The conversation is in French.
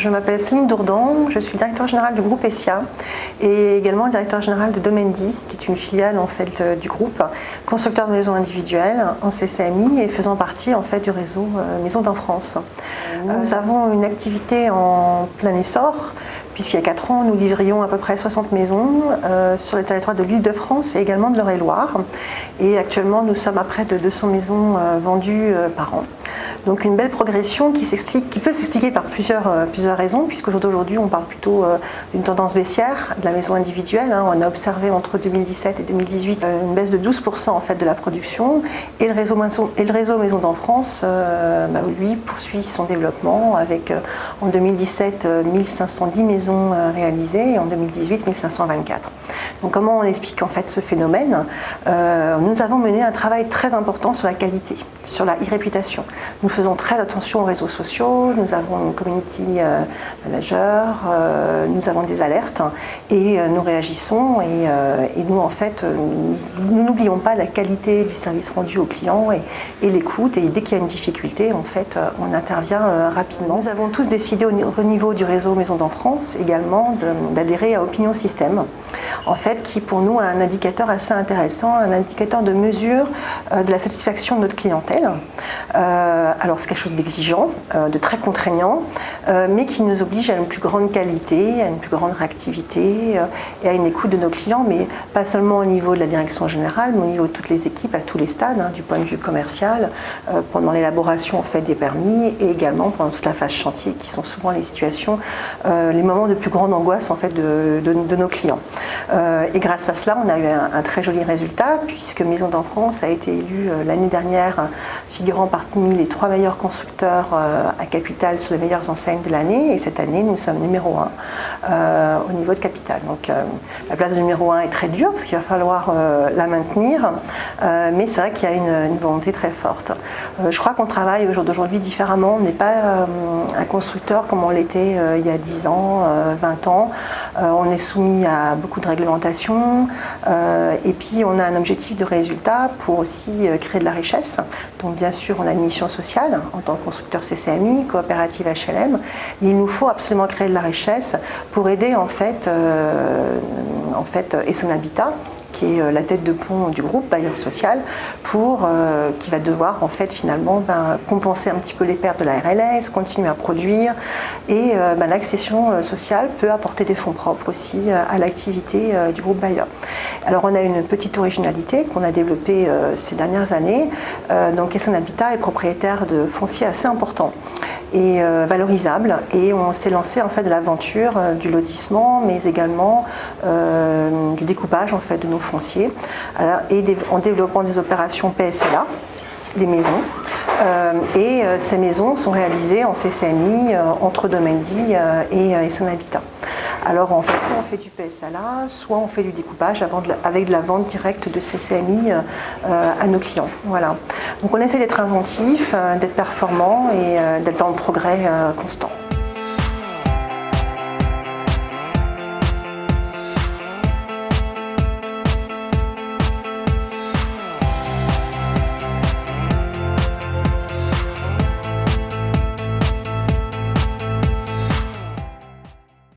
Je m'appelle Céline Dourdan, je suis directeur général du groupe Essia et également directeur général de Domendi, qui est une filiale en fait du groupe, constructeur de maisons individuelles en CCMI et faisant partie en fait du réseau Maisons dans France. Nous avons une activité en plein essor, puisqu'il y a 4 ans, nous livrions à peu près 60 maisons sur le territoire de l'Île-de-France et également de l'Eure-et-Loire. Et actuellement, nous sommes à près de 200 maisons vendues par an. Donc une belle progression qui peut s'expliquer par plusieurs raisons, puisqu'aujourd'hui on parle plutôt d'une tendance baissière de la maison individuelle. On a observé entre 2017 et 2018 une baisse de 12% en fait de la production, et le réseau Maisons dans France, lui, poursuit son développement avec en 2017 1510 maisons réalisées et en 2018 1524. Donc comment on explique en fait ce phénomène? Nous avons mené un travail très important sur la qualité, sur la e-réputation. Nous faisons très attention aux réseaux sociaux, nous avons un community manager, nous avons des alertes et nous réagissons et nous en fait nous n'oublions pas la qualité du service rendu aux clients et l'écoute, et dès qu'il y a une difficulté en fait on intervient rapidement. Nous avons tous décidé au niveau du réseau Maisons dans France également d'adhérer à Opinion System, en fait, qui pour nous a un indicateur assez intéressant, un indicateur de mesure de la satisfaction de notre clientèle. Alors c'est quelque chose d'exigeant, de très contraignant, mais qui nous oblige à une plus grande qualité, à une plus grande réactivité et à une écoute de nos clients, mais pas seulement au niveau de la direction générale, mais au niveau de toutes les équipes, à tous les stades, du point de vue commercial, pendant l'élaboration en fait, des permis et également pendant toute la phase chantier, qui sont souvent les situations, les moments de plus grande angoisse en fait, de nos clients. Et grâce à cela, on a eu un très joli résultat, puisque Maisons dans France a été élue l'année dernière figurant parmi les 3 meilleurs constructeurs à Capitale sur les meilleures enseignes de l'année, et cette année nous sommes numéro 1 au niveau de Capitale. Donc la place de numéro 1 est très dure parce qu'il va falloir la maintenir, mais c'est vrai qu'il y a une volonté très forte. Je crois qu'on travaille au jour d'aujourd'hui différemment. On n'est pas un constructeur comme on l'était il y a 10 ans, 20 ans. On est soumis à beaucoup de réglementations et puis on a un objectif de résultat pour aussi créer de la richesse. Donc bien sûr on a une mission sociale en tant que constructeur CCMI, coopérative HLM, mais il nous faut absolument créer de la richesse pour aider en fait Esson Habitat, qui est la tête de pont du groupe bailleur social, qui va devoir en fait finalement compenser un petit peu les pertes de la RLS, continuer à produire, et l'accession sociale peut apporter des fonds propres aussi à l'activité du groupe bailleur. Alors on a une petite originalité qu'on a développée ces dernières années. Donc Esson Habitat est propriétaire de fonciers assez importants et valorisables, et on s'est lancé en fait de l'aventure du lotissement, mais également du découpage en fait de nos fonciers, en développant des opérations PSLA, des maisons, et ces maisons sont réalisées en CCMI entre Domendi et Esson Habitat. Alors en fait, soit on fait du PSLA, soit on fait du découpage avec de la vente directe de CCMI à nos clients. Voilà. Donc on essaie d'être inventif, d'être performant et d'être dans le progrès constant.